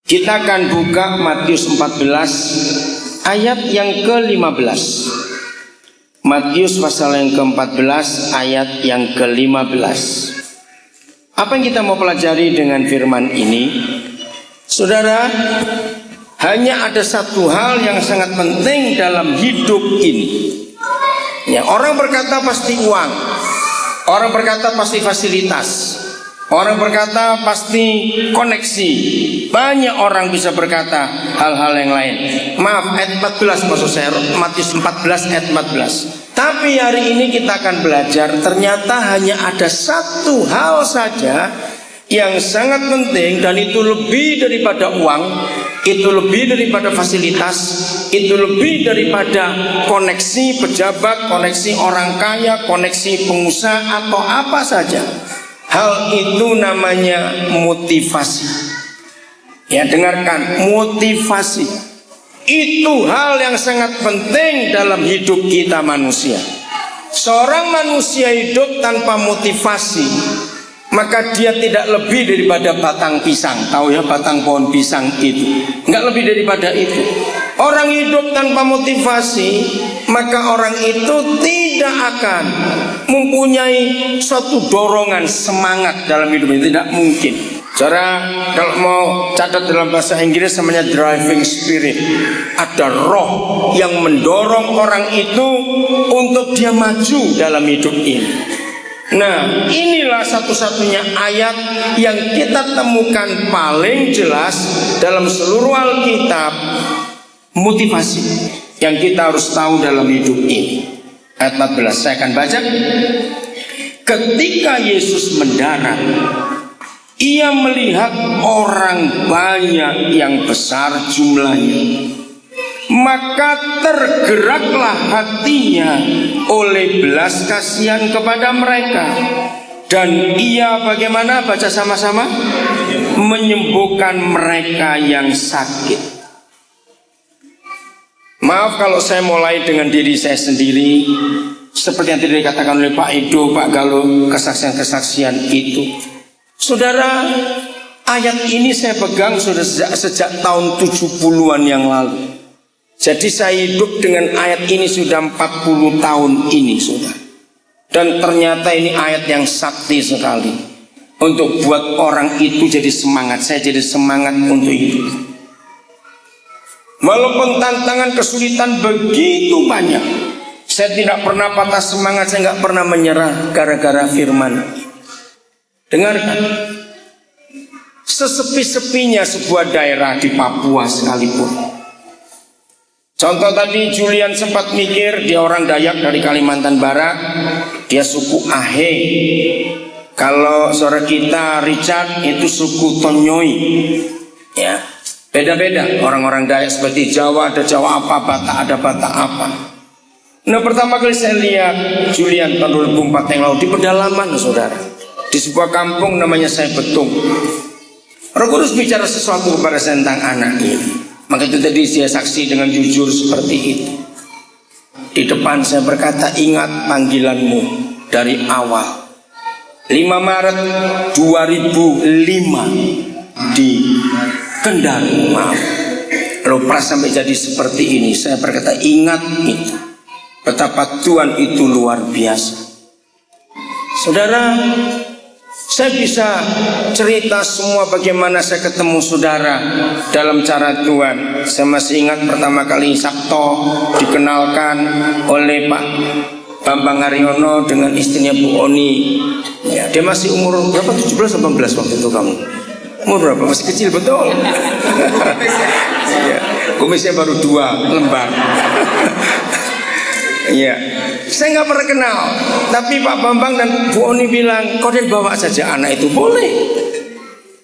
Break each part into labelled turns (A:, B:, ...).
A: Kita akan buka Matius 14 ayat yang ke-15. Matius pasal yang ke-14 ayat yang ke-15. Apa yang kita mau pelajari dengan firman ini? Saudara, hanya ada satu hal yang sangat penting dalam hidup ini. Ya, orang berkata pasti uang, orang berkata pasti fasilitas, orang berkata pasti koneksi. Banyak orang bisa berkata hal-hal yang lain. Maaf, ayat 14 maksud saya, Matius 14 ayat 14. Tapi hari ini kita akan belajar, ternyata hanya ada satu hal saja yang sangat penting, dan itu lebih daripada uang, itu lebih daripada fasilitas, itu lebih daripada koneksi pejabat, koneksi orang kaya, koneksi pengusaha atau apa saja. Hal itu namanya motivasi. Ya, dengarkan, motivasi itu hal yang sangat penting dalam hidup kita manusia. Seorang manusia hidup tanpa motivasi, maka dia tidak lebih daripada batang pisang. Tahu ya, batang pohon pisang itu enggak lebih daripada itu. Orang hidup tanpa motivasi, maka orang itu tidak akan mempunyai suatu dorongan semangat dalam hidup ini. Tidak mungkin. Saudara, kalau mau catat dalam bahasa Inggris namanya driving spirit. Ada roh yang mendorong orang itu untuk dia maju dalam hidup ini. Nah, inilah satu-satunya ayat yang kita temukan paling jelas dalam seluruh Alkitab. Motivasi yang kita harus tahu dalam hidup ini. Ayat 14 saya akan baca. Ketika Yesus mendarat, Ia melihat orang banyak yang besar jumlahnya, maka tergeraklah hatinya oleh belas kasihan kepada mereka. Dan Ia bagaimana? Baca sama-sama. Menyembuhkan mereka yang sakit. Maaf kalau saya mulai dengan diri saya sendiri, seperti yang tadi dikatakan oleh Pak Edo, Pak Galuh, kesaksian-kesaksian itu. Saudara, ayat ini saya pegang sudah sejak tahun 70-an yang lalu. Jadi saya hidup dengan ayat ini sudah 40 tahun ini, saudara. Dan ternyata ini ayat yang sakti sekali untuk buat orang itu jadi semangat. Saya jadi semangat untuk hidup. Walaupun tantangan kesulitan begitu banyak, saya tidak pernah patah semangat. Saya nggak pernah menyerah gara-gara firman. Dengarkan, sesepi-sepinya sebuah daerah di Papua sekalipun. Contoh tadi Julian sempat mikir, dia orang Dayak dari Kalimantan Barat, dia suku Ahe. Kalau saudara kita Richard itu suku Tonyoi. Ya, beda-beda. Orang-orang Dayak seperti Jawa, ada Jawa apa, Batak ada Batak apa. Nah, pertama kali saya lihat Julian tahun 2004 yang lalu di pedalaman, saudara, di sebuah kampung namanya Saya Betung. Roh Kudus bicara sesuatu kepada saya tentang anak ini. Maka itu tadi saya saksi dengan jujur seperti itu. Di depan saya berkata, ingat panggilanmu dari awal. 5 Maret 2005 di Kendal. Lalu pras sampai jadi seperti ini. Saya berkata, ingat itu. Betapa Tuhan itu luar biasa. Saudara, saya bisa cerita semua bagaimana saya ketemu saudara dalam cara Tuhan. Saya masih ingat pertama kali Sabto dikenalkan oleh Pak Bambang Haryono dengan istrinya Bu Oni. Ya, dia masih umur berapa? 17-18 waktu itu kamu? Umur berapa? Masih kecil betul. Ya, kumisnya baru 2 lembar. Iya, saya nggak pernah kenal, tapi Pak Bambang dan Bu Oni bilang, kau bawa saja anak itu, boleh.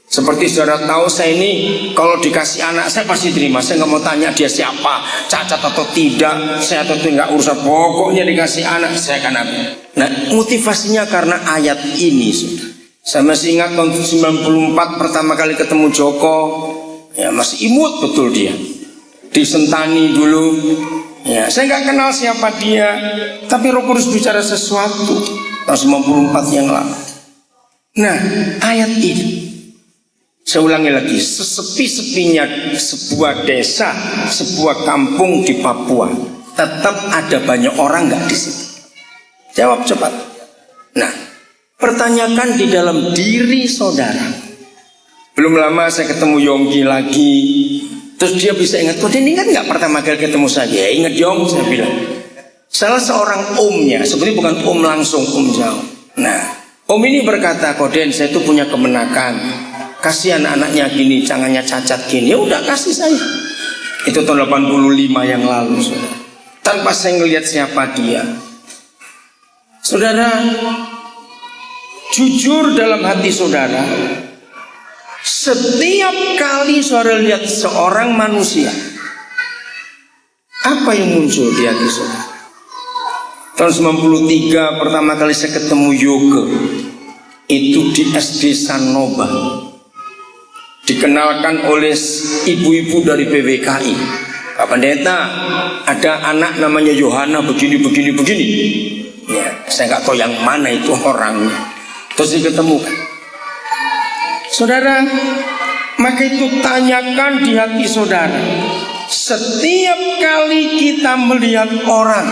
A: Seperti saudara tahu, saya ini kalau dikasih anak saya pasti terima. Saya nggak mau tanya dia siapa, cacat atau tidak, saya atau tidak urusan. Pokoknya dikasih anak saya akan ambil. Nah, motivasinya karena ayat ini, saudara. Saya masih ingat tahun 94 pertama kali ketemu Joko, ya masih imut betul dia. Di Sentani dulu. Ya, saya nggak kenal siapa dia, tapi Roh Kudus bicara sesuatu tahun 94 yang lalu. Nah, ayat ini Saya ulangi lagi, sesepi-sepinya sebuah desa, sebuah kampung di Papua, tetap ada banyak orang nggak di situ? Jawab cepat. Nah, pertanyakan di dalam diri saudara. Belum lama saya ketemu Yonggi lagi, terus dia bisa ingat, kok ini kan nggak pertama kali ketemu saya? Ya ingat Yong, saya bilang. Salah seorang omnya, sebenarnya bukan om langsung, om jauh. Nah, om ini berkata, Koden, saya tuh punya kemenakan. Kasihan anaknya gini, tangannya cacat gini. Ya udah kasih saya. Itu tahun 85 yang lalu, saudara. Tanpa saya ngelihat siapa dia. Saudara, jujur dalam hati saudara, setiap kali saudara lihat seorang manusia, apa yang muncul di hati saudara? Tahun 93 pertama kali saya ketemu Yoga, itu di SD Sanoba. Dikenalkan oleh ibu-ibu dari PWKI. Pak Pendeta, ada anak namanya Yohana begini. Ya, saya nggak tahu yang mana itu orangnya. Terus diketemukan. Saudara, maka itu tanyakan di hati saudara. Setiap kali kita melihat orang,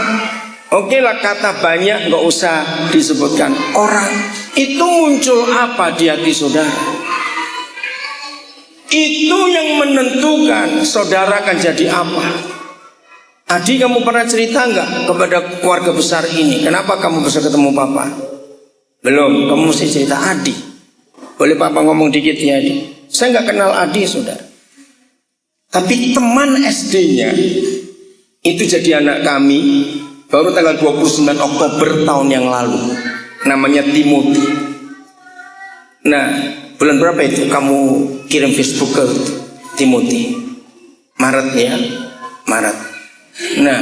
A: oke lah kata banyak nggak usah disebutkan. Orang itu muncul apa di hati saudara? Itu yang menentukan saudara akan jadi apa. Adi, kamu pernah cerita nggak kepada keluarga besar ini, kenapa kamu bisa ketemu papa? Belum, kamu mesti cerita. Adi, boleh papa ngomong dikit ya Adi? Saya nggak kenal Adi saudara, tapi teman SD-nya itu jadi anak kami baru tanggal 29 Oktober tahun yang lalu. Namanya Timothy. Nah, bulan berapa itu kamu kirim Facebook ke Timothy? Maret ya, Maret. Nah,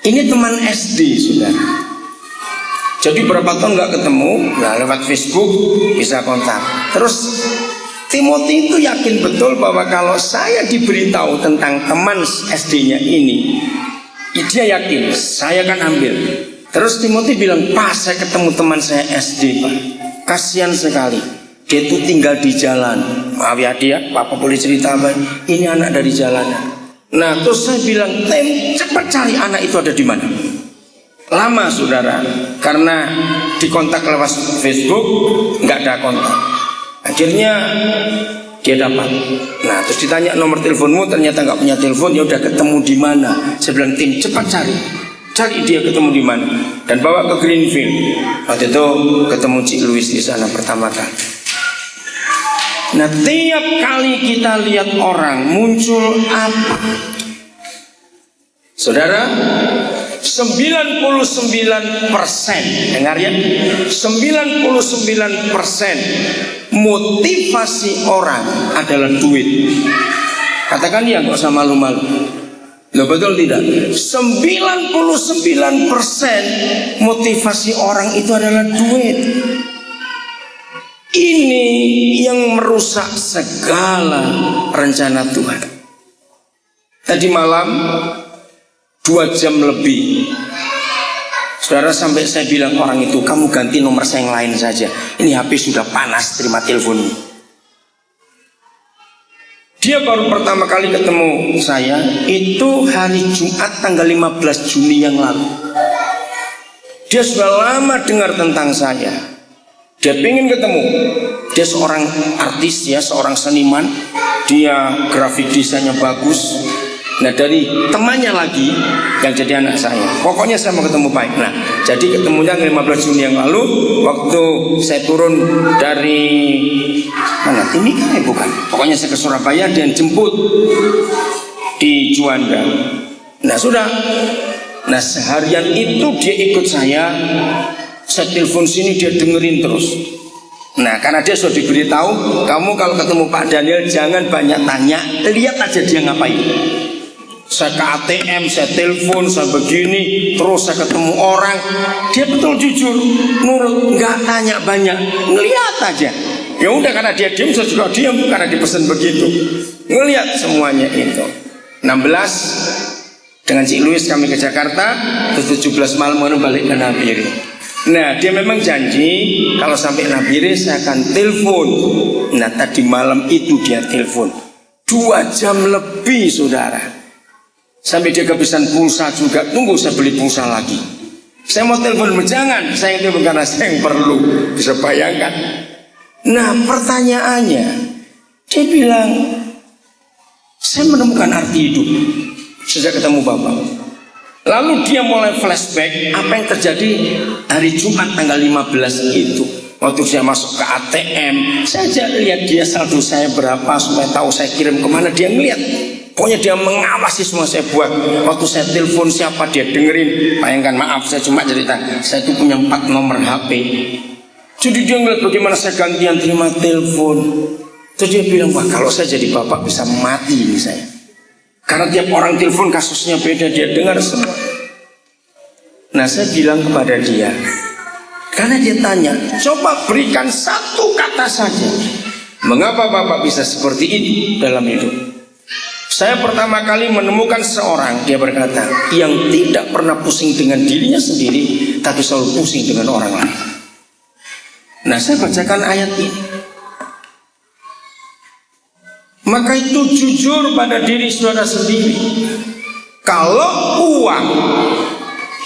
A: ini teman SD saudara. Jadi berapa tahun nggak ketemu, nah lewat Facebook bisa kontak. Terus Timothy itu yakin betul bahwa kalau saya diberitahu tentang teman SD-nya ini, dia yakin saya akan ambil. Terus Timothy bilang, Pak, saya ketemu teman saya SD, Pak. Kasihan sekali. Dia itu tinggal di jalan. Maaf ya dia, Papa boleh cerita apa? Ini anak dari jalanan. Nah, terus saya bilang, cepat cari anak itu ada di mana. Lama saudara, karena dikontak lewat Facebook, nggak ada kontak. Akhirnya dia dapat. Nah, terus ditanya nomor teleponmu, ternyata nggak punya telepon. Ya udah, ketemu di mana? Saya bilang, tim cepat cari dia ketemu di mana, dan bawa ke Greenfield. Waktu itu ketemu Cik Louis di sana pertama kali. Nah, tiap kali kita lihat orang muncul apa? Saudara, 99%, dengar ya, 99% motivasi orang adalah duit. Katakan ya, nggak usah malu-malu. Loh, betul tidak? 99% motivasi orang itu adalah duit. Ini yang merusak segala rencana Tuhan. Tadi malam 2 jam lebih, saudara, sampai saya bilang orang itu, kamu ganti nomor saya yang lain saja. Ini HP sudah panas terima teleponmu. Dia baru pertama kali ketemu saya itu hari Jumat tanggal 15 Juni yang lalu. Dia sudah lama dengar tentang saya. Dia pengen ketemu. Dia seorang artis ya, seorang seniman. Dia grafik desainnya bagus. Nah, dari temannya lagi yang jadi anak saya, pokoknya saya mau ketemu baik. Nah, jadi ketemunya 15 Juni yang lalu, waktu saya turun dari mana? Timika bukan? Pokoknya saya ke Surabaya dan jemput di Juanda. Nah, sudah. Nah, seharian itu dia ikut saya telepon sini, dia dengerin terus. Nah, karena dia sudah diberitahu, kamu kalau ketemu Pak Daniel jangan banyak tanya, lihat aja dia ngapain. Saya ke ATM, saya telepon, saya begini, terus saya ketemu orang, dia betul jujur, nurut, nggak tanya banyak, ngelihat aja. Ya udah, karena dia diam, saya juga diam, karena dipesan begitu. Ngelihat semuanya itu. 16 dengan Cik Louis kami ke Jakarta, terus 17 malam balik ke Nabiri. Nah, dia memang janji kalau sampai Nabire saya akan telepon. Nah, tadi malam itu dia telepon 2 jam lebih, saudara. Sampai dia kehabisan pulsa juga. Tunggu, saya beli pulsa lagi. Saya mau telepon, jangan. Saya telepon karena saya yang perlu. Bisa bayangkan. Nah, pertanyaannya, dia bilang, saya menemukan arti hidup sejak ketemu Bapak. Lalu dia mulai flashback apa yang terjadi hari Jumat tanggal 15 itu. Waktu saya masuk ke ATM, saya aja lihat dia saldo saya berapa supaya tahu saya kirim kemana, dia ngeliat. Pokoknya dia mengawasi semua saya buat. Waktu saya telepon siapa dia dengerin. Bayangkan, maaf saya cuma cerita, saya itu punya 4 nomor HP. Jadi dia ngeliat bagaimana saya gantian terima telepon. Terus dia bilang, wah kalau saya jadi bapak bisa mati ini saya. Karena tiap orang telepon kasusnya beda, dia dengar semua. Nah, saya bilang kepada dia, karena dia tanya, coba berikan 1 kata saja, mengapa bapak bisa seperti itu dalam hidup. Saya pertama kali menemukan seorang, dia berkata, yang tidak pernah pusing dengan dirinya sendiri, tapi selalu pusing dengan orang lain. Nah, saya bacakan ayat ini. Maka itu jujur pada diri saudara sendiri. Kalau uang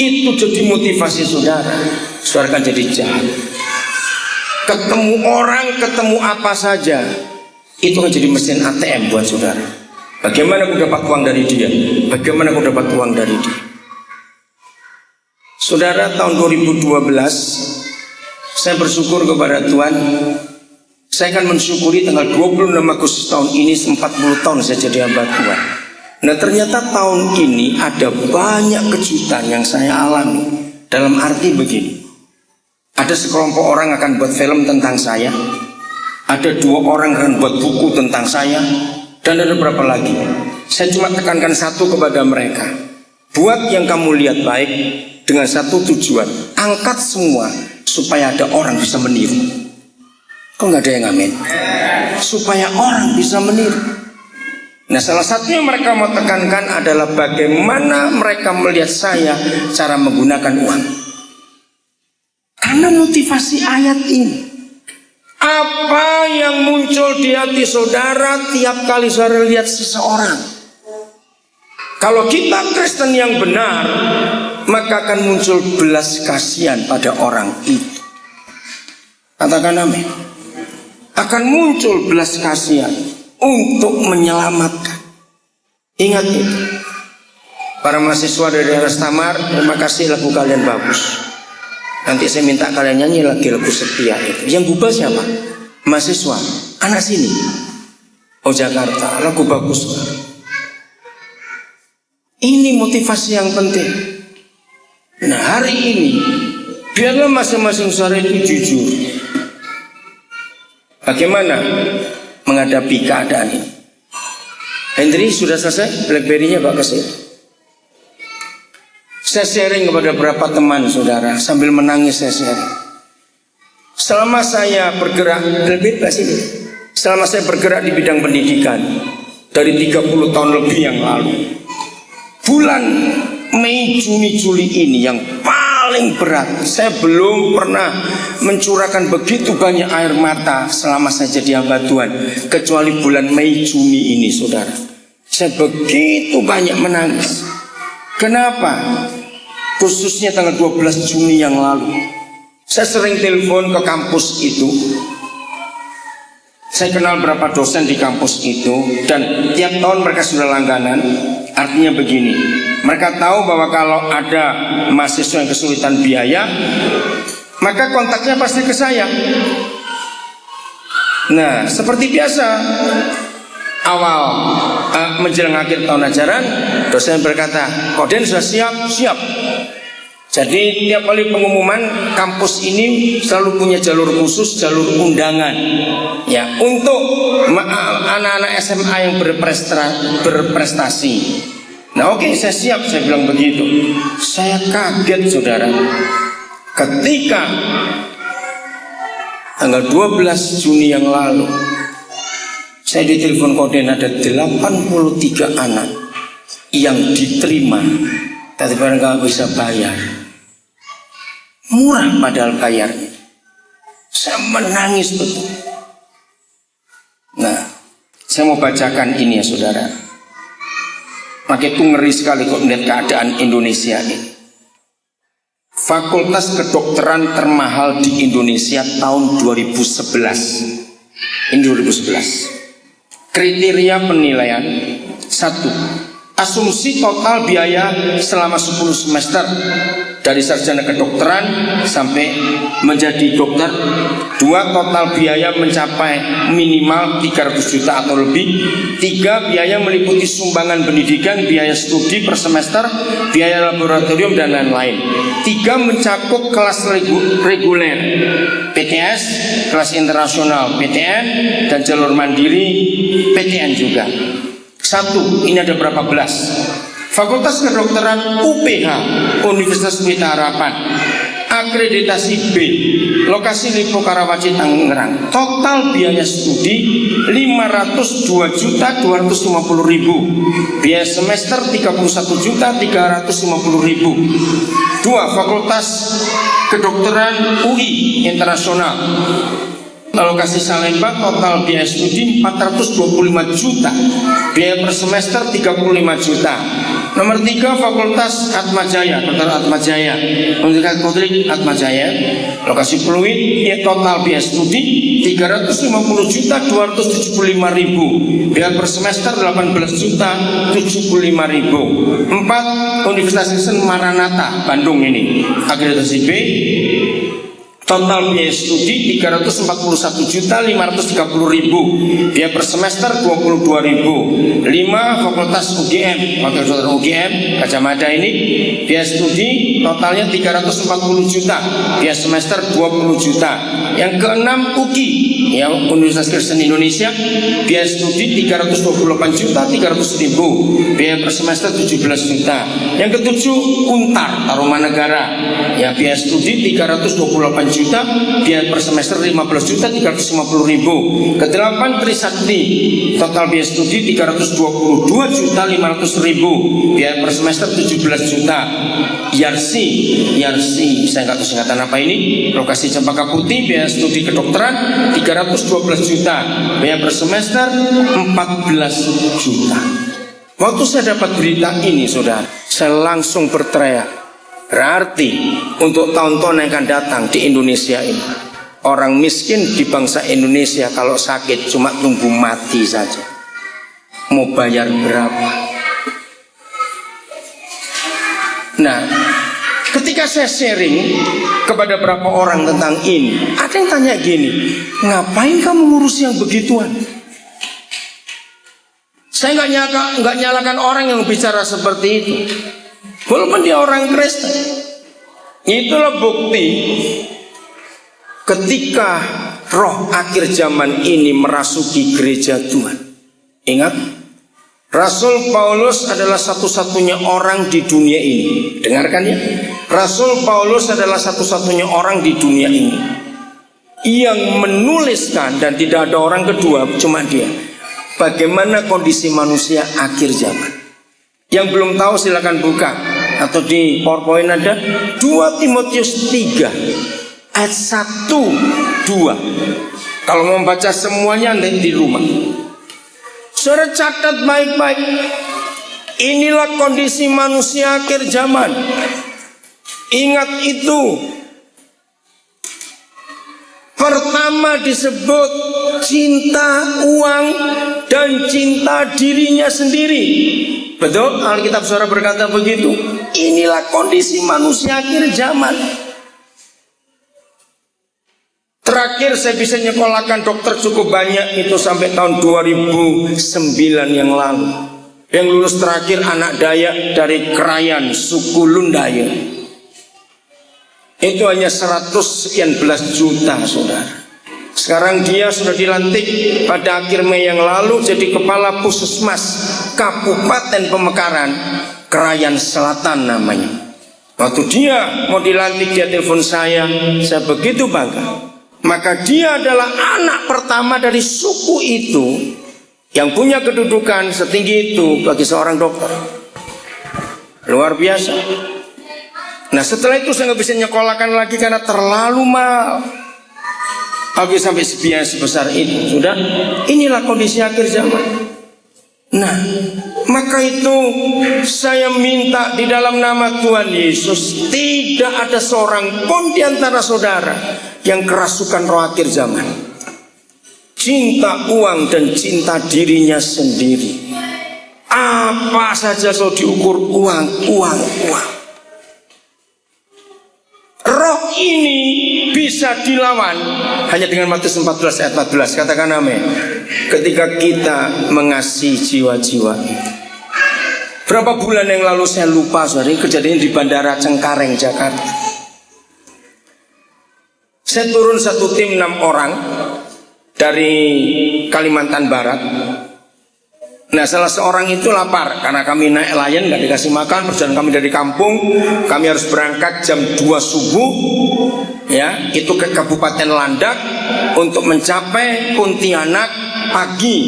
A: itu jadi motivasi saudara, saudara akan jadi jahat. Ketemu orang, ketemu apa saja, itu akan jadi mesin ATM buat saudara. Bagaimana aku dapat uang dari dia? Bagaimana aku dapat uang dari dia? Saudara, tahun 2012 saya bersyukur kepada Tuhan. Saya akan mensyukuri tanggal 26 Agustus tahun ini 40 tahun saya jadi hamba Tuhan. Nah, ternyata tahun ini ada banyak kejutan yang saya alami. Dalam arti begini, ada sekelompok orang akan buat film tentang saya, ada 2 orang akan buat buku tentang saya, dan ada berapa lagi. Saya cuma tekankan satu kepada mereka, buat yang kamu lihat baik dengan satu tujuan, angkat semua supaya ada orang bisa meniru. Kok nggak ada yang amin? Supaya orang bisa meniru. Nah, salah satunya mereka mau tekankan adalah bagaimana mereka melihat saya cara menggunakan uang. Karena motivasi ayat ini, apa yang muncul di hati saudara tiap kali saudara lihat seseorang. Kalau kita Kristen yang benar, maka akan muncul belas kasihan pada orang itu. Katakan amin. Akan muncul belas kasihan untuk menyelamatkan. Ingat itu. Para mahasiswa dari Ras Tamar, terima kasih, lagu kalian bagus. Nanti saya minta kalian nyanyi lagi lagu Setia itu. Yang gubah siapa? Mahasiswa, anak sini. Oh, Jakarta, lagu bagus. Ini motivasi yang penting. Nah, hari ini biarlah masing-masing saudara itu jujur. Bagaimana menghadapi keadaan ini? Hendri sudah selesai? Blackberry-nya Pak kasih. Saya sharing kepada beberapa teman saudara, sambil menangis saya sharing. Selama saya bergerak, lebih Pak sini. Selama saya bergerak di bidang pendidikan dari 30 tahun lebih yang lalu, bulan Mei, Juni, Juli ini yang paling berat. Saya belum pernah mencurahkan begitu banyak air mata selama saya jadi hamba Tuhan, kecuali bulan Mei, Juni ini saudara. Saya begitu banyak menangis. Kenapa? Khususnya tanggal 12 Juni yang lalu, saya sering telepon ke kampus itu. Saya kenal berapa dosen di kampus itu, dan tiap tahun mereka sudah langganan. Artinya begini, mereka tahu bahwa kalau ada mahasiswa yang kesulitan biaya, maka kontaknya pasti ke saya. Nah, seperti biasa, awal menjelang akhir tahun ajaran, dosen berkata, Koden sudah siap? Siap. Jadi tiap kali pengumuman, kampus ini selalu punya jalur khusus, jalur undangan, ya, untuk anak-anak SMA yang berprestasi. Nah, oke, saya siap, saya bilang begitu. Saya kaget saudara, ketika tanggal 12 Juni yang lalu, saya ditelepon Koden ada 83 anak yang diterima, tapi barang nggak bisa bayar. Murah padahal bayarnya. Saya menangis betul. Nah, saya mau bacakan ini ya saudara. Maka itu ngeri sekali kok melihat keadaan Indonesia ini. Fakultas kedokteran termahal di Indonesia tahun 2011. Ini 2011. Kriteria penilaian 1. Asumsi total biaya selama 10 semester dari sarjana kedokteran sampai menjadi dokter. 2. Total biaya mencapai minimal 300 juta atau lebih. 3. Biaya meliputi sumbangan pendidikan, biaya studi per semester, biaya laboratorium dan lain-lain. 3. Mencakup kelas reguler PTS, kelas internasional PTN, dan jalur mandiri PTN juga. 1. Ini ada berapa belas? Fakultas Kedokteran UPH Universitas Pelita Harapan, akreditasi B, lokasi Lipo Karawaci Tangerang. Total biaya studi 502.250.000. Biaya semester 31.350.000. 2. Fakultas Kedokteran UI Internasional, alokasi Salemba, total biaya studi 425 juta, biaya per semester 35 juta. Nomor 3. Fakultas Atmajaya, Dr. Atmajaya, Universitas Katolik Atmajaya, lokasi Pluit, ya total biaya studi 350.275.000, biaya per semester 18.075.000. 4. Universitas Kristen Maranatha Bandung, ini akreditasi B, total biaya studi 341.530.000, biaya per semester 22.000. 5. Fakultas UGM, Fakultas UGM Gajah Mada, ini biaya studi totalnya 340 juta, biaya semester 20 juta. Yang ke-6 UKI, ya Universitas Kristen Indonesia, biaya studi 328.300.000, biaya per semester 17 juta. Yang ke-7 Untar Tarumanegara, ya biaya studi 328 juta, biaya per semester 15.350.000. Ke-8 Trisakti, total biaya studi 322.500.000, biaya per semester 17 juta. Yarsi, saya nggak tahu singkatan apa ini, lokasi Cempaka Putih, biaya studi kedokteran 312 juta, biaya per semester 14 juta. Waktu saya dapat berita ini saudara, saya langsung berteriak. Berarti untuk tahun-tahun yang akan datang di Indonesia ini, orang miskin di bangsa Indonesia kalau sakit cuma tunggu mati saja. Mau bayar berapa? Nah, ketika saya sharing kepada beberapa orang tentang ini, ada yang tanya gini, ngapain kamu ngurus yang begituan? Saya nggak nyalakan orang yang bicara seperti itu, walaupun dia orang Kristen. Itulah bukti ketika roh akhir zaman ini merasuki gereja Tuhan. Ingat, Rasul Paulus adalah satu-satunya orang di dunia ini. Dengarkan ya, Rasul Paulus adalah satu-satunya orang di dunia ini yang menuliskan, dan tidak ada orang kedua, cuma dia, bagaimana kondisi manusia akhir zaman. Yang belum tahu silakan buka, atau di PowerPoint ada 2 Timotius 3 ayat 1-2. Kalau mau baca semuanya nanti di rumah. Saudara catat baik-baik. Inilah kondisi manusia akhir zaman. Ingat itu. Pertama disebut cinta uang dan cinta dirinya sendiri. Betul? Alkitab saudara berkata begitu. Inilah kondisi manusia akhir zaman. Terakhir saya bisa nyekolahkan dokter cukup banyak itu sampai tahun 2009 yang lalu. Yang lulus terakhir anak Dayak dari Krayan, suku Lundaya. Itu hanya 100 sekian belas juta saudara. Sekarang dia sudah dilantik pada akhir Mei yang lalu jadi kepala Puskesmas Kabupaten Pemekaran, Krayan Selatan namanya. Waktu dia mau dilantik, dia telepon saya begitu bangga. Maka dia adalah anak pertama dari suku itu yang punya kedudukan setinggi itu bagi seorang dokter. Luar biasa. Nah setelah itu saya nggak bisa nyekolahkan lagi karena terlalu mahal. Habis sampai biaya sebesar itu. Sudah, inilah kondisi akhir zaman. Nah, maka itu saya minta di dalam nama Tuhan Yesus, tidak ada seorang pun di antara saudara yang kerasukan roh akhir zaman. Cinta uang dan cinta dirinya sendiri. Apa saja so diukur uang. Roh ini bisa dilawan hanya dengan Matius 14 ayat 14. Katakan amin. Ketika kita mengasihi jiwa-jiwa. Berapa bulan yang lalu saya lupa, saudara, kejadian di Bandara Cengkareng, Jakarta. Saya turun satu tim 6 orang dari Kalimantan Barat. Nah salah seorang itu lapar karena kami naik Lion nggak dikasih makan. Perjalanan kami dari kampung, kami harus berangkat jam 2 subuh, ya, itu ke Kabupaten Landak untuk mencapai Pontianak pagi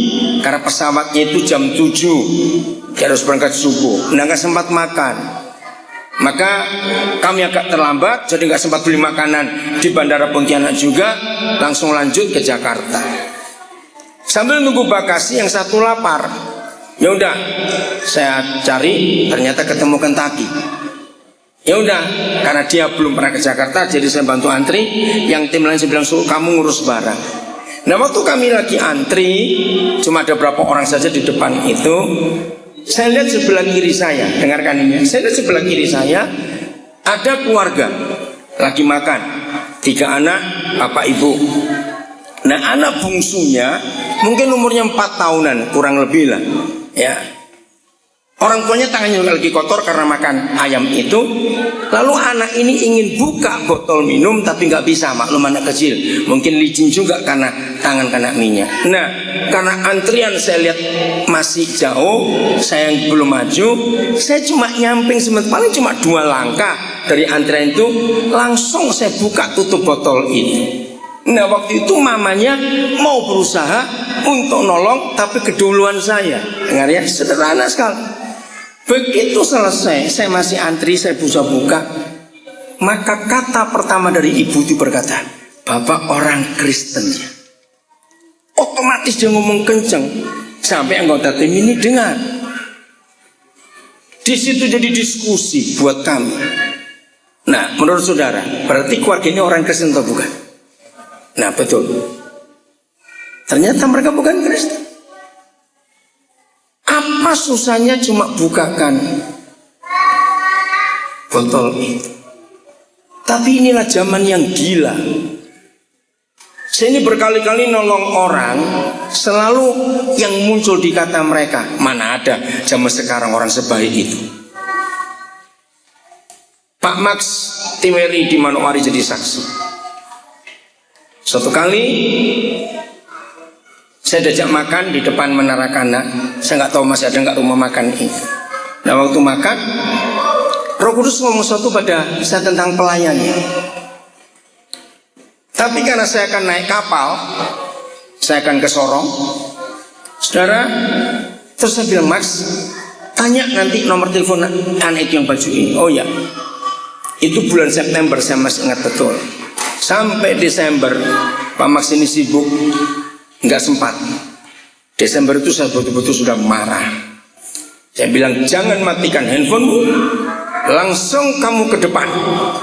A: karena pesawatnya itu jam 7. Dia harus berangkat subuh. Nah nggak sempat makan. Maka kami agak terlambat, jadi nggak sempat beli makanan di Bandara Pontianak juga. Langsung lanjut ke Jakarta. Sambil nunggu bagasi yang satu lapar, ya udah, saya cari, ternyata ketemu Kentucky. Ya udah, karena dia belum pernah ke Jakarta, jadi saya bantu antri. Yang tim lain saya bilang, suruh kamu ngurus barang. Nah waktu kami lagi antri, cuma ada berapa orang saja di depan itu. Saya lihat sebelah kiri saya, dengarkan ini. Saya lihat sebelah kiri saya ada keluarga lagi makan, 3 anak, bapak ibu. Nah anak bungsunya mungkin umurnya 4 tahunan, kurang lebih lah, ya. Orang tuanya tangannya lagi kotor karena makan ayam itu. Lalu anak ini ingin buka botol minum tapi nggak bisa, maklum anak kecil. Mungkin licin juga karena tangan kena minyak. Nah karena antrian saya lihat masih jauh, saya yang belum maju, saya cuma nyamping sebentar, paling cuma 2 langkah dari antrian itu, langsung saya buka tutup botol itu. Nah waktu itu mamanya mau berusaha untuk nolong, tapi keduluan saya. Dengar ya, sederhana sekali. Begitu selesai, saya masih antri, saya buka. Maka kata pertama dari ibu itu berkata, "Bapak orang Kristen ya." Otomatis dia ngomong kenceng sampai anggota tim ini dengar. Di situ jadi diskusi buat kami. Nah menurut saudara, berarti keluarga ini orang Kristen atau bukan? Nah betul. Ternyata mereka bukan Kristen. Apa susahnya cuma bukakan botol itu? Tapi inilah zaman yang gila. Saya ini berkali-kali nolong orang, selalu yang muncul di kata mereka, mana ada zaman sekarang orang sebaik itu. Pak Max Timeri di Manokwari jadi saksi. Suatu kali saya diajak makan di depan Menara Kana. Saya nggak tahu masih ada nggak rumah makan ini. Nah waktu makan, Roh Kudus ngomong sesuatu pada saya tentang pelayannya. Tapi karena saya akan naik kapal, saya akan ke Sorong, saudara. Terus saya bilang, "Max, tanya nanti nomor telepon anak itu yang baju ini." Oh ya, itu bulan September, saya masih ingat betul. Sampai Desember, Pak Max ini sibuk, nggak sempat. Desember itu saya betul-betul sudah marah. Saya bilang, "Jangan matikan handphonemu, langsung kamu ke depan.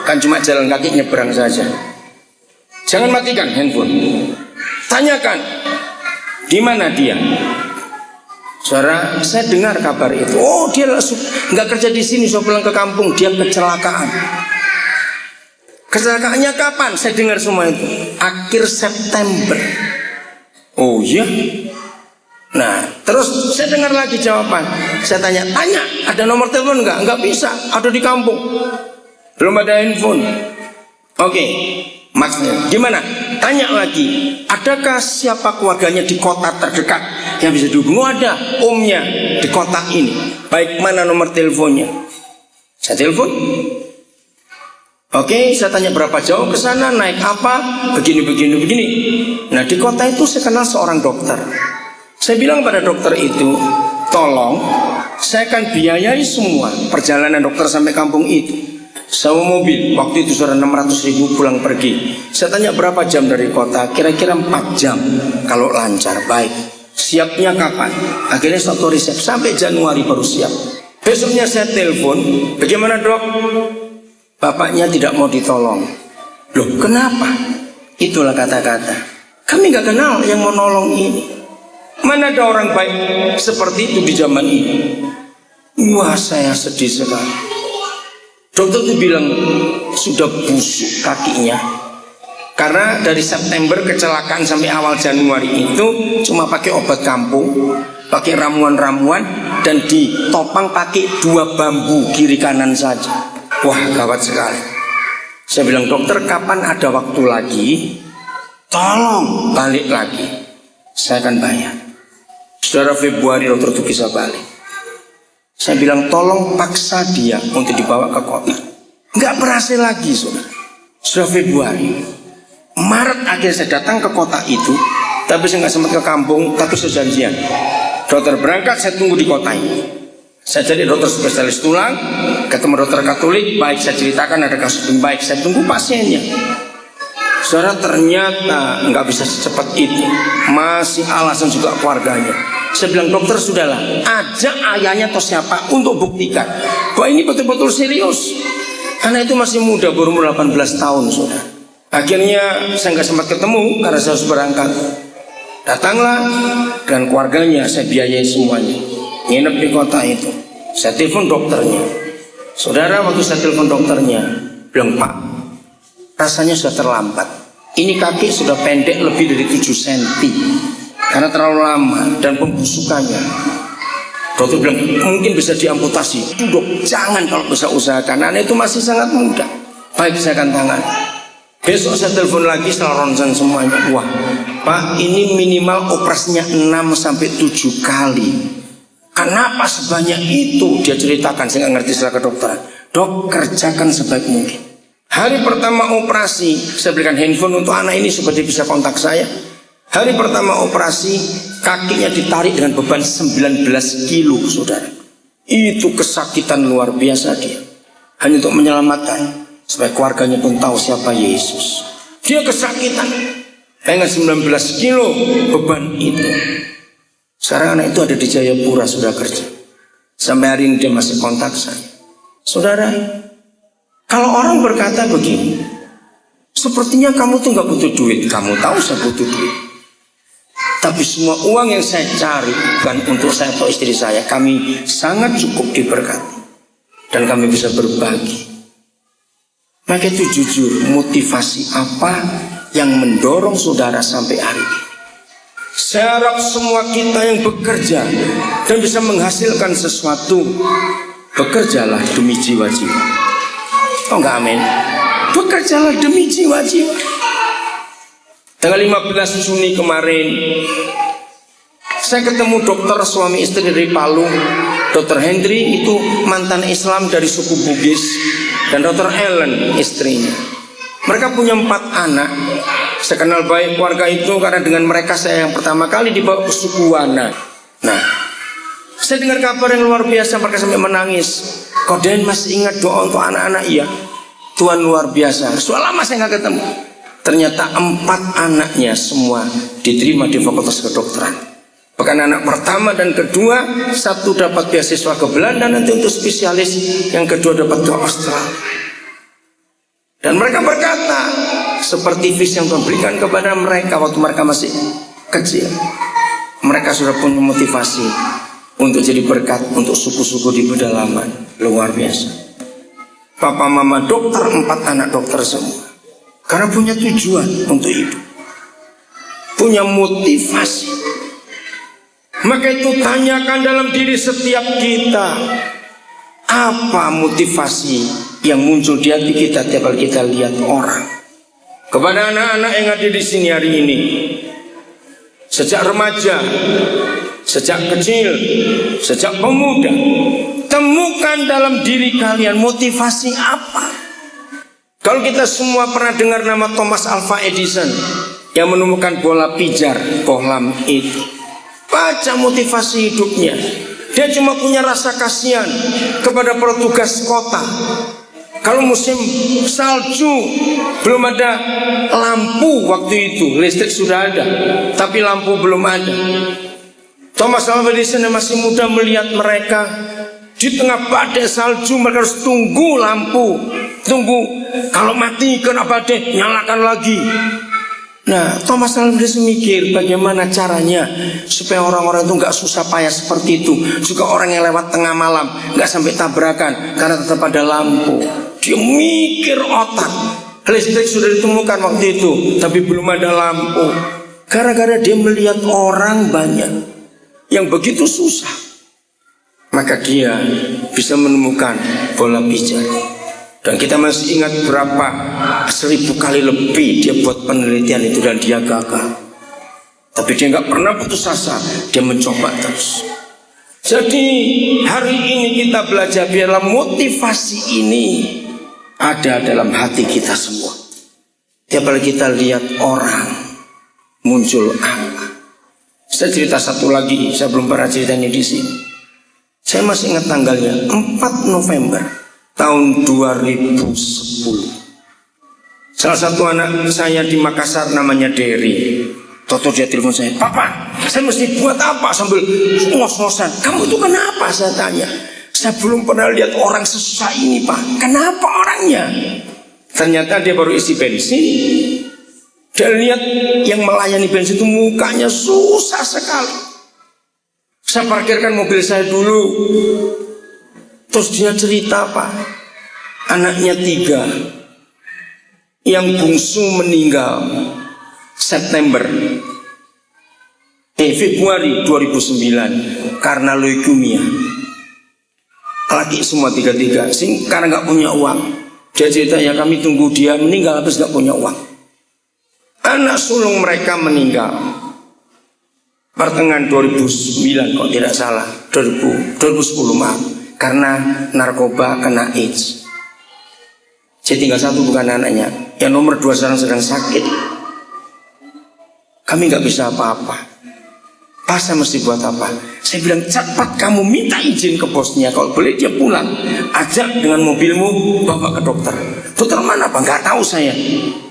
A: Kan cuma jalan kaki nyebrang saja. Jangan matikan handphone. Tanyakan di mana dia." Saudara, saya dengar kabar itu. Oh, dia langsung nggak kerja di sini, so pulang ke kampung. Dia kecelakaan. Kecelakaannya kapan? Saya dengar semua itu. Akhir September. Oh iya. Nah, terus saya dengar lagi jawaban. Saya tanya, ada nomor telepon enggak? Enggak bisa, ada di kampung. Belum ada handphone. Oke, maksudnya gimana? Tanya lagi, adakah siapa keluarganya di kota terdekat yang bisa dihubungi? Oh, ada, omnya di kota ini. Baik, mana nomor teleponnya? Saya telepon. Oke, saya tanya berapa jauh ke sana, naik apa, begini. Nah di kota itu saya kenal seorang dokter. Saya bilang pada dokter itu, tolong, saya akan biayai semua perjalanan dokter sampai kampung itu. sewa mobil. Waktu itu sudah 600.000 pulang pergi. Saya tanya berapa jam dari kota, kira-kira 4 jam kalau lancar, baik. Siapnya kapan? Akhirnya suatu riset sampai Januari baru siap. Besoknya saya telepon, bagaimana dok? Bapaknya tidak mau ditolong. Loh kenapa? Itulah kata-kata, kami gak kenal yang mau nolong ini. Mana ada orang baik seperti itu di zaman ini? Wah saya sedih sekali. Dokter itu bilang sudah busuk kakinya. Karena dari September kecelakaan sampai awal Januari itu cuma pakai obat kampung, pakai ramuan-ramuan, dan ditopang pakai 2 bambu kiri kanan saja. Wah gawat sekali. Saya bilang dokter kapan ada waktu lagi, tolong balik lagi, saya akan bayar. Saudara Februari dokter itu bisa balik. Saya bilang tolong paksa dia untuk dibawa ke kota. Nggak berhasil lagi saudara. Sudah Februari, Maret akhirnya saya datang ke kota itu. Tapi saya nggak sempat ke kampung, tapi saya janjian. Dokter berangkat, saya tunggu di kota ini. Saya jadi dokter spesialis tulang, ketemu dokter Katolik, baik saya ceritakan ada kasus yang baik, saya tunggu pasiennya. Saudara ternyata nggak bisa secepat itu, masih alasan juga keluarganya. Saya bilang dokter sudahlah, ajak ayahnya atau siapa untuk buktikan bahwa ini betul-betul serius. Karena itu masih muda, baru umur 18 tahun saudara. Akhirnya saya nggak sempat ketemu karena saya harus berangkat. Datanglah dan keluarganya saya biayai semuanya, nginep di kota itu. Saya telepon dokternya. Saudara waktu saya telepon dokternya bilang pak, rasanya sudah terlambat. Ini kaki sudah pendek lebih dari 7 cm. Karena terlalu lama dan pembusukannya. Dokter bilang mungkin bisa diamputasi. Itu dok, jangan kalau bisa usahakan. Anak itu masih sangat muda. Baik saya akan tangan. Besok saya telepon lagi setelah ronsen semuanya. Wah pak ini minimal operasinya 6-7 kali. Kenapa sebanyak itu? Dia ceritakan, saya nggak ngerti istilah kedokteran. Dok kerjakan sebaik mungkin. Hari pertama operasi saya berikan handphone untuk anak ini supaya dia bisa kontak saya. Hari pertama operasi, kakinya ditarik dengan beban 19 kilo, saudara. Itu kesakitan luar biasa dia. Hanya untuk menyelamatkan, supaya keluarganya pun tahu siapa Yesus. Dia kesakitan. Dengan 19 kilo beban itu. Sekarang anak itu ada di Jayapura, sudah kerja. Sampai hari ini dia masih kontak saya. Saudara, kalau orang berkata begini, sepertinya kamu tuh gak butuh duit. Kamu tahu saya butuh duit. Tapi semua uang yang saya cari bukan untuk saya atau istri saya. Kami sangat cukup diberkati. Dan kami bisa berbagi. Maka itu jujur, motivasi apa yang mendorong saudara sampai hari ini? Saya harap semua kita yang bekerja dan bisa menghasilkan sesuatu, bekerjalah demi jiwa-jiwa. Oh enggak amin? Bekerjalah demi jiwa-jiwa. Tanggal 15 Juni kemarin saya ketemu dokter suami istri dari Palu. Dokter Hendri itu mantan Islam dari suku Bugis, dan dokter Ellen istrinya. Mereka punya 4 anak. Saya kenal baik keluarga itu karena dengan mereka saya yang pertama kali dibawa ke suku Wana. Nah, saya dengar kabar yang luar biasa, mereka sampai menangis. Kau Den masih ingat doa untuk anak-anak? Iya. Tuhan luar biasa. Sudah lama saya nggak ketemu. Ternyata 4 anaknya semua diterima di fakultas kedokteran. Bahkan anak pertama dan kedua, satu dapat beasiswa ke Belanda nanti untuk spesialis, yang kedua dapat ke Australia. Dan mereka berkata, seperti visi yang Tuhan berikan kepada mereka waktu mereka masih kecil, mereka sudah punya motivasi untuk jadi berkat untuk suku-suku di pedalaman. Luar biasa. Papa mama dokter, 4 anak dokter semua. Karena punya tujuan untuk hidup, punya motivasi. Maka itu tanyakan dalam diri setiap kita, apa motivasi yang muncul di hati kita tiap kali kita lihat orang. Kepada anak-anak yang ada di sini hari ini, sejak remaja, sejak kecil, sejak pemuda, temukan dalam diri kalian motivasi apa. Kalau kita semua pernah dengar nama Thomas Alva Edison yang menemukan bola pijar bohlam itu, baca motivasi hidupnya. Dia cuma punya rasa kasihan kepada petugas kota Kalau musim salju belum ada lampu waktu itu, listrik sudah ada, tapi lampu belum ada. Thomas Alva Edison yang masih muda melihat mereka di tengah badai salju, mereka harus tunggu lampu, tunggu kalau mati kena badai nyalakan lagi. Nah, Thomas Alva Edison mikir bagaimana caranya supaya orang-orang itu nggak susah payah seperti itu. Juga orang yang lewat tengah malam nggak sampai tabrakan karena tetap ada lampu. Dia mikir otak. Listrik sudah ditemukan waktu itu, tapi belum ada lampu. Gara-gara dia melihat orang banyak yang begitu susah, maka dia bisa menemukan bola pijar. Dan kita masih ingat berapa 1000 kali lebih dia buat penelitian itu dan dia gagal. Tapi dia nggak pernah putus asa, dia mencoba terus. Jadi hari ini kita belajar biarlah motivasi ini ada dalam hati kita semua. Tiap kali kita lihat orang muncul apa. Saya cerita satu lagi, saya belum pernah cerita ini di sini. Saya masih ingat tanggalnya 4 November tahun 2010. Salah satu anak saya di Makassar namanya Derry. Toto dia telepon saya, "Papa, saya mesti buat apa?" Sambil ngos-ngosan. "Kamu itu kenapa?" saya tanya. "Saya belum pernah lihat orang sesusah ini, Pak." "Kenapa orangnya?" Ternyata dia baru isi bensin. Dia lihat yang melayani bensin itu mukanya susah sekali. Saya parkirkan mobil saya dulu. Terus dia cerita, Pak, anaknya 3. Yang bungsu meninggal Februari 2009 karena leukemia. Laki semua 3-3 karena gak punya uang. Dia cerita, ya kami tunggu dia meninggal habis gak punya uang. Anak sulung mereka meninggal pertengahan 2009 kalau tidak salah, 2010 maaf, karena narkoba kena AIDS. Jadi tinggal satu bukan anaknya. Yang nomor 2 sekarang sedang sakit. Kami gak bisa apa-apa. Pas saya mesti buat apa? Saya bilang, cepat kamu minta izin ke bosnya. Kalau boleh dia pulang, ajak dengan mobilmu bawa ke dokter. Dokter mana Pak? Gak tahu saya.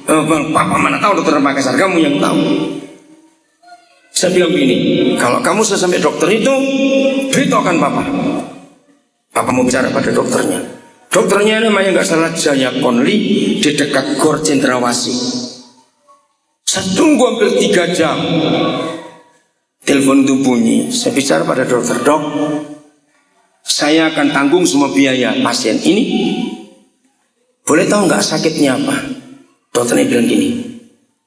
A: Papa mana tahu dokter Makassar, kamu yang tahu. Saya bilang begini, kalau kamu sudah sampai dokter itu, beritahukan Papa. Papa mau bicara pada dokternya. Dokternya namanya nggak salah Jaya Konli, di dekat Gor Cendrawasih. Saya tunggu hampir 3 jam. Telepon itu bunyi. Saya bicara pada dokter, "Dok, saya akan tanggung semua biaya pasien ini. Boleh tahu nggak sakitnya apa?" Dokternya bilang gini,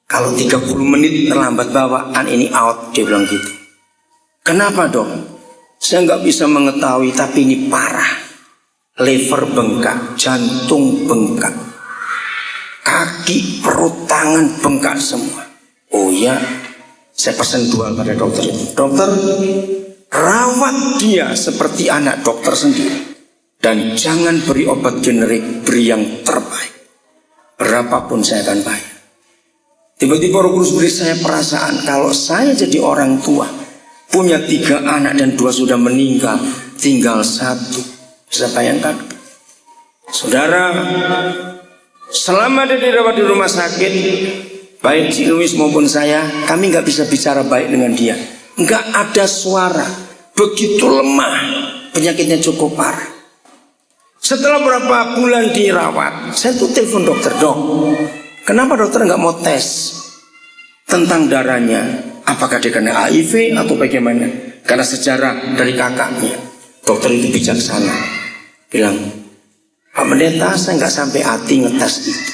A: "Kalau 30 menit terlambat bawaan ini out." Dia bilang gitu. "Kenapa, Dok?" "Saya nggak bisa mengetahui, tapi ini parah. Liver bengkak, jantung bengkak, kaki, perut, tangan bengkak semua." "Oh ya." Saya pesan 2 pada dokter itu. "Dokter, rawat dia seperti anak dokter sendiri. Dan jangan beri obat generik, beri yang terbaik. Berapapun saya akan bayar." Tiba-tiba Roh Kudus beri saya perasaan, kalau saya jadi orang tua, punya 3 anak dan 2 sudah meninggal, tinggal 1. Bisa bayangkan? Saudara, selama dia dirawat di rumah sakit, baik Ci Louis maupun saya, kami gak bisa bicara baik dengan dia. Gak ada suara. Begitu lemah, penyakitnya cukup parah. Setelah berapa bulan dirawat, saya tuh telepon dokter, "Dok, kenapa dokter gak mau tes tentang darahnya? Apakah dia kena HIV atau bagaimana?" Karena sejarah dari kakaknya. Dokter itu bijaksana, bilang, "Pak Pendeta, saya gak sampai hati ngetes itu.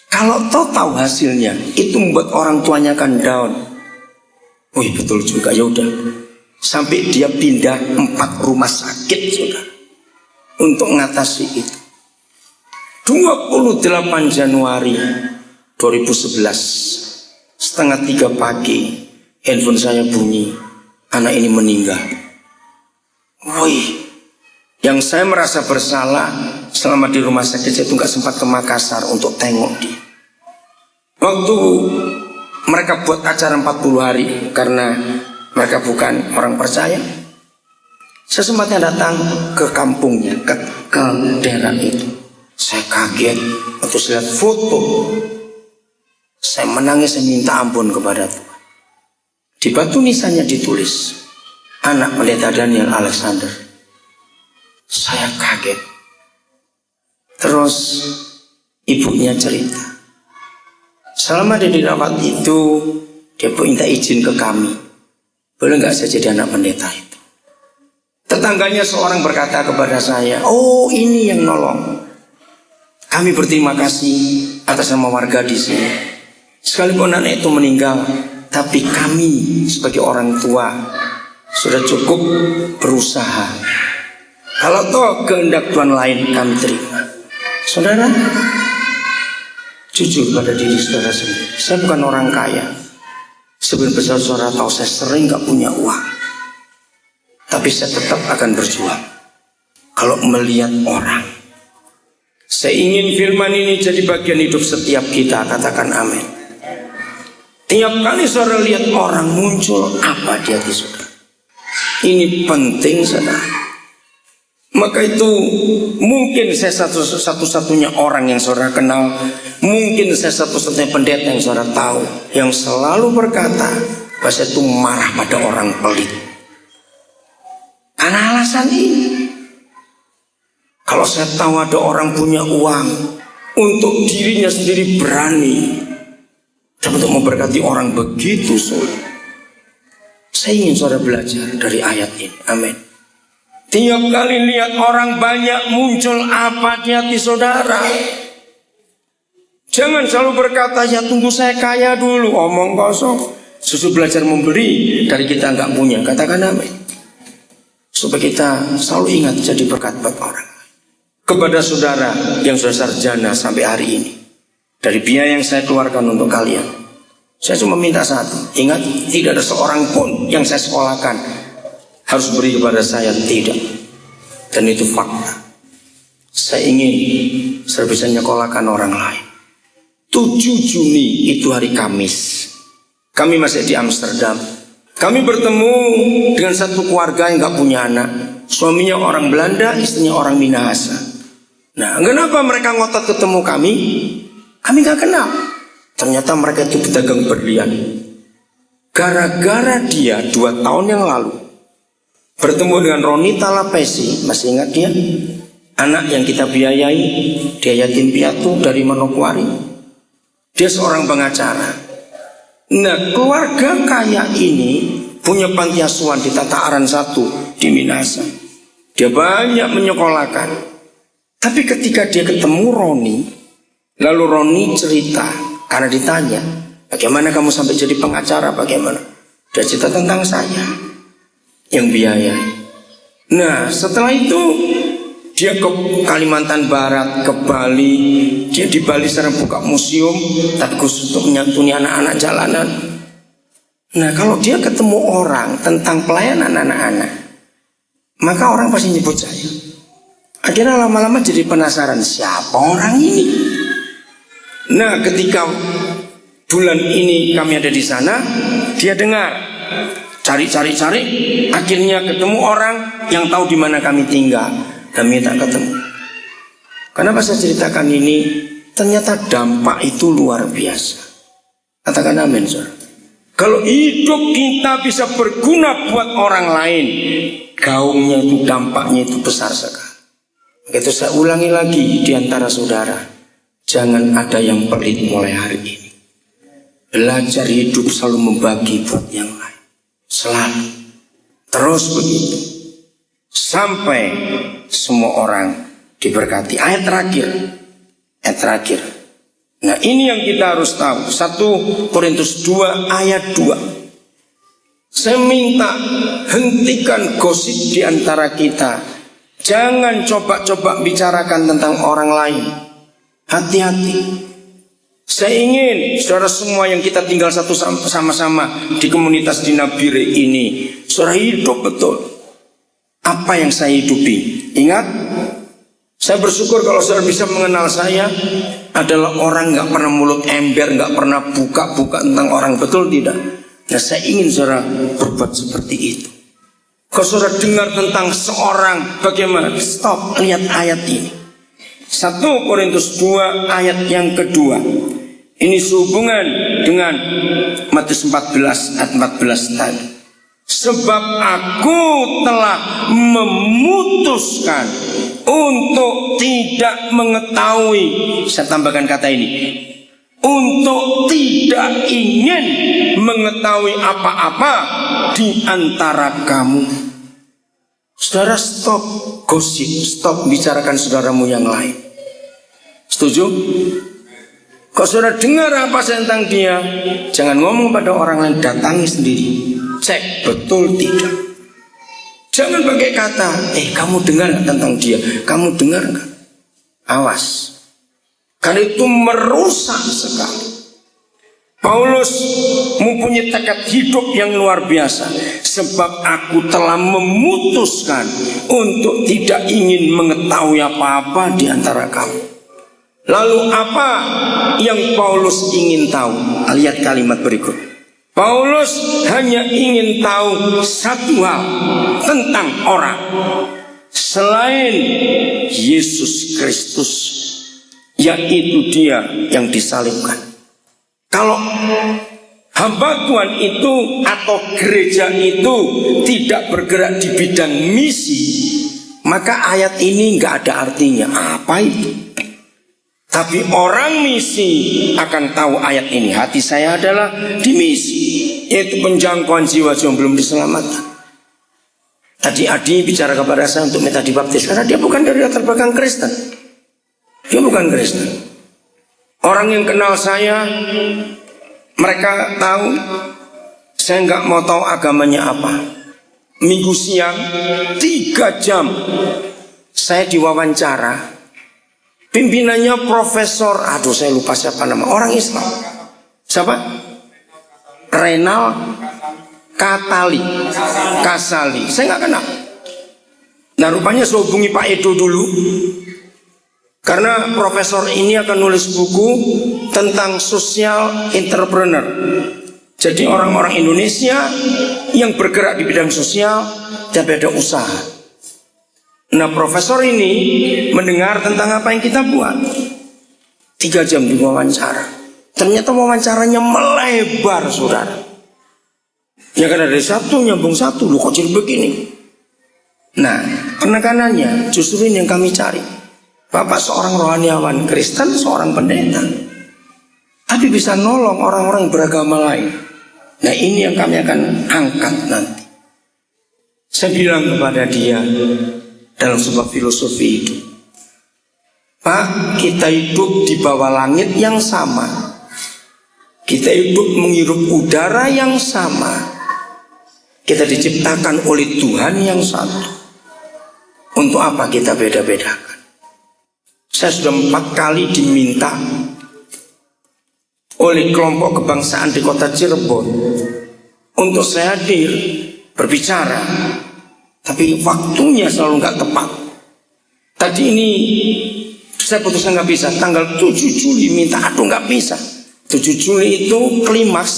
A: Kalau tahu hasilnya, itu membuat orang tuanya akan down." Wih, betul juga, ya udah. Sampai dia pindah 4 rumah sakit, saudara, untuk mengatasi itu. 28 Januari 2011, setengah 3 pagi, handphone saya bunyi, anak ini meninggal. Wih, yang saya merasa bersalah selama di rumah sakit, saya itu gak sempat ke Makassar untuk tengok dia. Waktu mereka buat acara 40 hari karena mereka bukan orang percaya, saya sempatnya datang ke kampungnya, ke daerah itu. Saya kaget waktu saya lihat foto. Saya menangis, saya minta ampun kepada Tuhan. Di batu nisannya ditulis, anak pendeta Daniel Alexander. Saya kaget. Terus ibunya cerita, selama dia dirawat itu, dia minta izin ke kami, boleh nggak saya jadi anak pendeta itu. Tetangganya seorang berkata kepada saya, oh ini yang nolong. Kami berterima kasih atas nama warga di sini. Sekalipun anak itu meninggal, tapi kami sebagai orang tua sudah cukup berusaha. Kalau toh kehendak Tuhan lain, kami terima. Saudara, jujur pada diri saudara sendiri. Saya bukan orang kaya. Sebenarnya saudara tahu saya sering gak punya uang, tapi saya tetap akan berjuang. Kalau melihat orang, saya ingin firman ini jadi bagian hidup setiap kita. Katakan amin. Tiap kali saudara lihat orang muncul, apa di hati saudara? Ini penting saudara. Maka itu mungkin saya satu-satunya orang yang saudara kenal, mungkin saya satu-satunya pendeta yang saudara tahu, yang selalu berkata bahwa saya itu marah pada orang pelit. Karena alasan ini, kalau saya tahu ada orang punya uang, untuk dirinya sendiri berani dan untuk memberkati orang begitu sulit. Saya ingin saudara belajar dari ayat ini. Amin. Tiap kali lihat orang banyak muncul, apa di hati saudara? Jangan selalu berkata, ya tunggu saya kaya dulu. Omong kosong. Justru belajar memberi dari kita nggak punya. Katakan amin. Supaya kita selalu ingat jadi berkat buat orang. Kepada saudara yang sudah sarjana sampai hari ini, dari biaya yang saya keluarkan untuk kalian, saya cuma minta satu. Ingat, tidak ada seorang pun yang saya sekolahkan harus beri kepada saya, tidak. Dan itu fakta. Saya ingin saya bisa nyekolahkan orang lain. 7 Juni itu hari Kamis. Kami masih di Amsterdam. Kami bertemu dengan satu keluarga yang gak punya anak. Suaminya orang Belanda, istrinya orang Minahasa. Nah, kenapa mereka ngotot ketemu kami? Kami gak kenal. Ternyata mereka itu pedagang berlian. Gara-gara dia 2 tahun yang lalu bertemu dengan Ronita Lapesi, masih ingat dia? Anak yang kita biayai, dia yatim piatu dari Manokwari. Dia seorang pengacara. Nah, keluarga kaya ini punya panti asuhan di Tata Aran 1 di Minasa. Dia banyak menyekolahkan. Tapi ketika dia ketemu Roni, lalu Roni cerita, karena ditanya, bagaimana kamu sampai jadi pengacara, bagaimana? Dia cerita tentang saya yang biaya. Nah, setelah itu dia ke Kalimantan Barat, ke Bali. Dia di Bali sekarang buka museum, tapi khusus untuk menyantuni anak-anak jalanan. Nah, kalau dia ketemu orang tentang pelayanan anak-anak, maka orang pasti nyebut saya. Akhirnya lama-lama jadi penasaran, siapa orang ini? Nah, ketika bulan ini kami ada di sana, dia dengar. Cari, akhirnya ketemu orang yang tahu di mana kami tinggal dan minta ketemu. Kenapa saya ceritakan ini? Ternyata dampak itu luar biasa. Katakan amin, saudara. Kalau hidup kita bisa berguna buat orang lain, gaungnya itu, dampaknya itu besar sekali. Begitu saya ulangi lagi di antara saudara, jangan ada yang pelit mulai hari ini. Belajar hidup selalu membagi buat yang lain. Selalu. Terus begitu. Sampai semua orang diberkati. Ayat terakhir. Nah, ini yang kita harus tahu. 1 Korintus 2 ayat 2. Saya minta hentikan gosip di antara kita. Jangan coba-coba bicarakan tentang orang lain. Hati-hati. Saya ingin saudara semua yang kita tinggal satu sama-sama di komunitas di Nabire ini, saudara hidup betul apa yang saya hidupi. Ingat, saya bersyukur kalau saudara bisa mengenal saya adalah orang gak pernah mulut ember, gak pernah buka-buka tentang orang, betul tidak? Nah, saya ingin saudara berbuat seperti itu. Kalau saudara dengar tentang seorang, bagaimana? Stop, lihat ayat ini. 1 Korintus 2 ayat yang kedua. Ini sehubungan dengan Matius 14 ayat 14 tadi. Sebab aku telah memutuskan untuk tidak mengetahui, saya tambahkan kata ini, untuk tidak ingin mengetahui apa-apa di antara kamu. Saudara, stop gosip, stop bicarakan saudaramu yang lain. Setuju? Kalau saudara dengar apa tentang dia, jangan ngomong pada orang lain, datangi sendiri. Cek betul tidak. Jangan pakai kata, kamu dengar tentang dia, kamu dengar nggak? Awas, karena itu merusak sekali. Paulus mempunyai tekad hidup yang luar biasa. Sebab aku telah memutuskan untuk tidak ingin mengetahui apa-apa di antara kamu. Lalu apa yang Paulus ingin tahu? Lihat kalimat berikut. Paulus hanya ingin tahu satu hal tentang orang selain Yesus Kristus, yaitu dia yang disalibkan. Kalau hamba Tuhan itu atau gereja itu tidak bergerak di bidang misi, maka ayat ini nggak ada artinya. Apa itu? Tapi orang misi akan tahu ayat ini. Hati saya adalah di misi, yaitu penjangkauan jiwa-jiwa yang belum diselamatkan. Tadi Adi bicara kepada saya untuk minta dibaptis, karena dia bukan dari latar belakang Kristen. Dia bukan Kristen. Orang yang kenal saya, mereka tahu saya nggak mau tahu agamanya apa. Minggu siang 3 jam saya diwawancara. Pimpinannya profesor, saya lupa siapa nama, orang Islam. Siapa? Renal Kasali. Saya nggak kenal. Nah, rupanya saya hubungi Pak Edo dulu, karena profesor ini akan nulis buku tentang social entrepreneur. Jadi orang-orang Indonesia yang bergerak di bidang sosial dan beda usaha. Nah, profesor ini mendengar tentang apa yang kita buat. 3 jam di wawancara. Ternyata wawancaranya melebar, saudara. Ya karena dari satu nyambung satu, kok jadi begini. Nah, penekanannya justru ini yang kami cari. Bapak seorang rohaniawan Kristen, seorang pendeta, tapi bisa nolong orang-orang beragama lain. Nah, ini yang kami akan angkat nanti. Saya bilang kepada dia dalam sebuah filosofi itu, Pak, kita hidup di bawah langit yang sama. Kita hidup menghirup udara yang sama. Kita diciptakan oleh Tuhan yang satu. Untuk apa kita beda-bedakan? Saya sudah 4 kali diminta oleh kelompok kebangsaan di kota Cirebon untuk saya hadir berbicara, tapi waktunya selalu nggak tepat. Tadi ini saya putuskan nggak bisa. Tanggal 7 Juli minta, nggak bisa. 7 Juli itu klimaks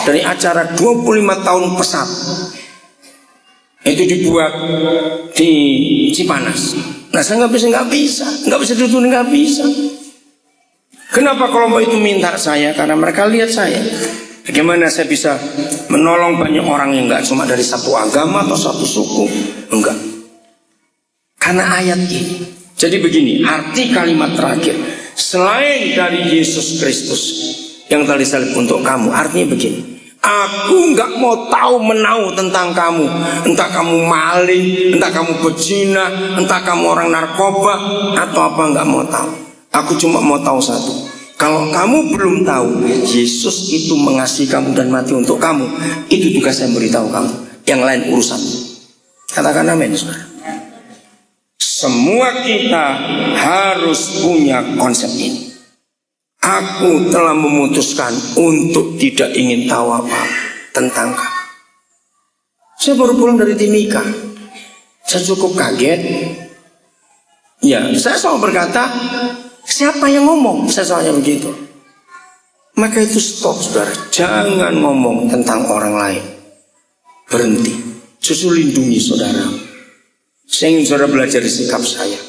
A: dari acara 25 tahun pesat. Itu dibuat di Cipanas. Nah, saya nggak bisa duduk, nggak bisa. Kenapa kelompok itu minta saya? Karena mereka lihat saya. Bagaimana saya bisa menolong banyak orang yang nggak cuma dari satu agama atau satu suku? Enggak. Karena ayat ini. Jadi begini, arti kalimat terakhir. Selain dari Yesus Kristus yang telah disalib untuk kamu, artinya begini. Aku nggak mau tahu menau tentang kamu. Entah kamu maling, entah kamu pezina, entah kamu orang narkoba, atau apa, nggak mau tahu. Aku cuma mau tahu satu. Kalau kamu belum tahu Yesus itu mengasihi kamu dan mati untuk kamu, itu juga saya beritahu kamu. Yang lain urusan. Katakan amin, saudara. Semua kita harus punya konsep ini. Aku telah memutuskan untuk tidak ingin tahu apa tentang kamu. Saya baru pulang dari Timika. Saya cukup kaget. Ya, saya selalu berkata, siapa yang ngomong? Saya selalu begitu. Maka itu stop, saudara. Jangan ngomong tentang orang lain. Berhenti. Justru lindungi saudara. Saya ingin saudara belajar sikap saya.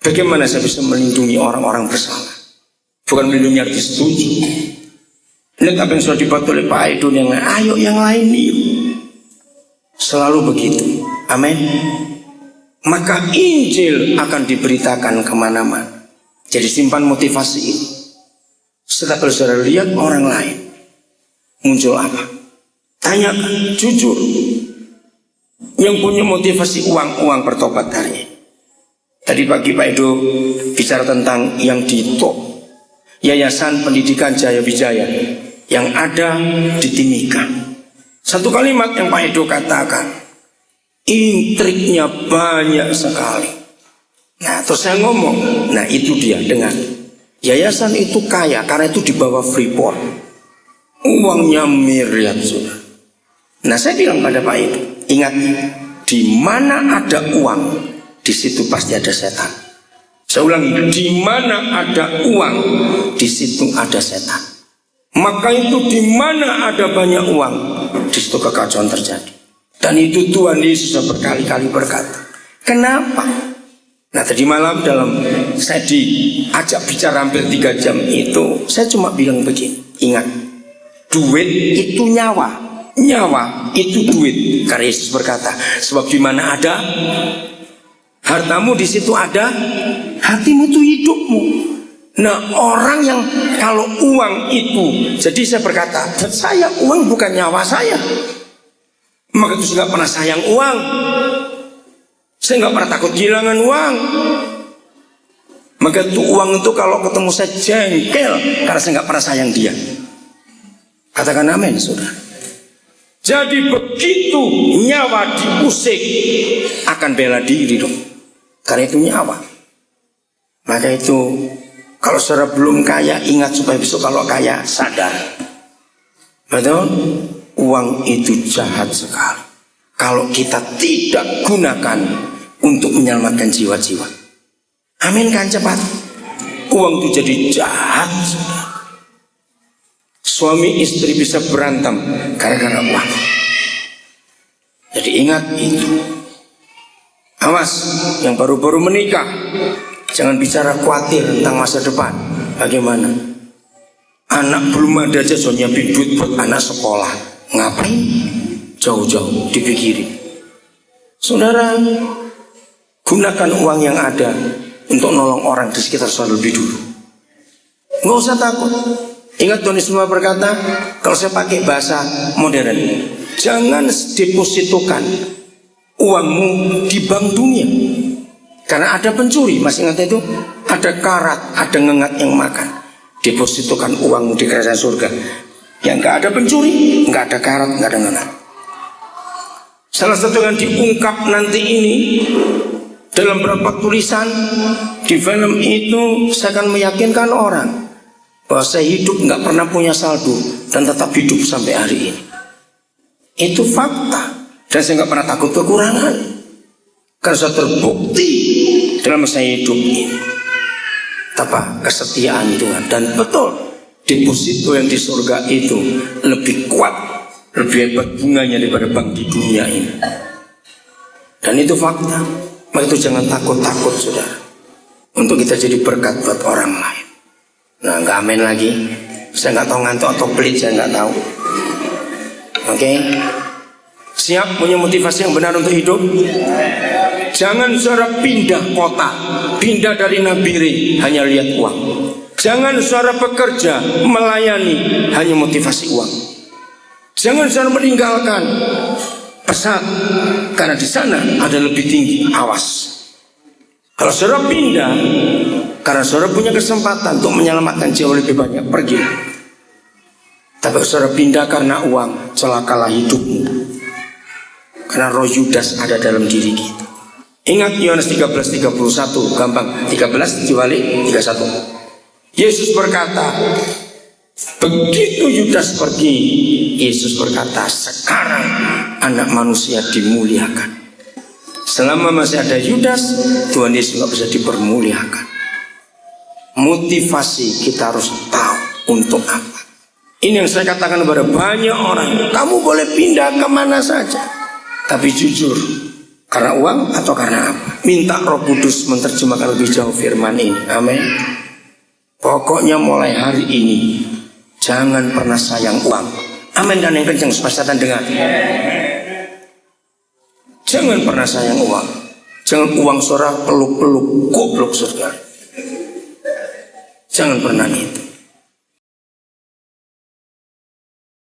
A: Bagaimana saya bisa melindungi orang-orang bersalah? Bukan melindungi artis setuju. Lihat apa yang sudah dibuat oleh Pak Aidon yang lain. Ayo yang lain niru. Selalu begitu. Amin. Maka Injil akan diberitakan kemana-mana. Jadi simpan motivasi ini. Setelah saudara lihat orang lain, muncul apa? Tanyakan, jujur. Yang punya motivasi uang bertobat hari ini. Tadi pagi Pak Edo bicara tentang yang di TOP, Yayasan Pendidikan Jaya Wijaya yang ada di Timika. Satu kalimat yang Pak Edo katakan, intriknya banyak sekali. Nah terus saya ngomong, nah itu dia dengan yayasan itu kaya karena itu di bawah Freeport. Uangnya miliar sudah. Nah saya bilang pada Pak Edo, ingat, di mana ada uang, di situ pasti ada setan. Saya ulangi, di mana ada uang, di situ ada setan. Maka itu di mana ada banyak uang, di situ kekacauan terjadi. Dan itu Tuhan Yesus sudah berkali-kali berkata. Kenapa? Nah tadi malam dalam saya diajak bicara hampir 3 jam itu, saya cuma bilang begini, ingat, duit itu nyawa. Nyawa itu duit. Karena Yesus berkata, sebab di mana ada hartamu, di situ ada hatimu, itu hidupmu. Nah orang yang kalau uang itu, jadi saya berkata, saya uang bukan nyawa saya. Maka itu saya nggak pernah sayang uang. Saya nggak pernah takut kehilangan uang. Maka itu uang itu kalau ketemu saya jengkel karena saya nggak pernah sayang dia. Katakan amin, saudara. Jadi begitu nyawa diusik akan bela diri dong. Karena itu nyawa. Maka itu kalau saudara belum kaya, ingat supaya besok kalau kaya sadar. Betul? Uang itu jahat sekali kalau kita tidak gunakan untuk menyelamatkan jiwa-jiwa. Amin kan cepat. Uang itu jadi jahat. Suami istri bisa berantem gara-gara uang. Jadi ingat itu. Awas yang baru-baru menikah, jangan bicara khawatir tentang masa depan. Bagaimana? Anak belum ada aja soalnya nyiapin duit buat anak sekolah. Ngapain? Jauh-jauh dipikirin. Saudara, gunakan uang yang ada untuk nolong orang di sekitar saudara lebih dulu. Nggak usah takut. Ingat Tuhan Yesus berkata, kalau saya pakai bahasa modern, jangan depositokan uangmu di bank dunia. Karena ada pencuri, masih ingat itu? Ada karat, ada ngengat yang makan. Depositokan uangmu di kerajaan surga. Yang nggak ada pencuri, nggak ada karat, nggak ada ngengat. Salah satu yang diungkap nanti ini dalam beberapa tulisan di film itu, saya akan meyakinkan orang bahwa saya hidup nggak pernah punya saldo dan tetap hidup sampai hari ini. Itu fakta. Dan saya nggak pernah takut kekurangan. Karena saya terbukti dalam saya hidup ini. Apa? Kesetiaan Tuhan. Dan betul, deposito yang di surga itu lebih kuat, lebih hebat bunganya daripada bank di dunia ini. Dan itu fakta. Maka itu jangan takut-takut, saudara, untuk kita jadi berkat buat orang lain. Nah, nggak amin lagi. Saya nggak tahu ngantuk atau pelit, saya nggak tahu. Oke? Siap punya motivasi yang benar untuk hidup? Jangan saudara pindah kota, pindah dari Nabire hanya lihat uang. Jangan saudara bekerja, melayani hanya motivasi uang. Jangan saudara meninggalkan pesat karena di sana ada lebih tinggi. Awas. Kalau saudara pindah karena saudara punya kesempatan untuk menyelamatkan jiwa lebih banyak, pergi. Tapi saudara pindah karena uang, celakalah hidupmu. Karena roh Yudas ada dalam diri kita. Ingat Yohanes 13:31, gampang. 13 diwali 31. Yesus berkata, begitu Yudas pergi, Yesus berkata, sekarang anak manusia dimuliakan. Selama masih ada Yudas, Tuhan Yesus nggak bisa dipermuliakan. Motivasi kita harus tahu untuk apa. Ini yang saya katakan kepada banyak orang. Kamu boleh pindah kemana saja, tapi jujur, Karena uang atau karena apa? Minta Roh Kudus menerjemahkan lebih jauh firman ini. Amin. Pokoknya mulai hari ini jangan pernah sayang uang. Amin. Dan yang kencang sepasatan dengan. Jangan pernah sayang uang. Jangan uang surah peluk-peluk goblok surga. Jangan pernah itu.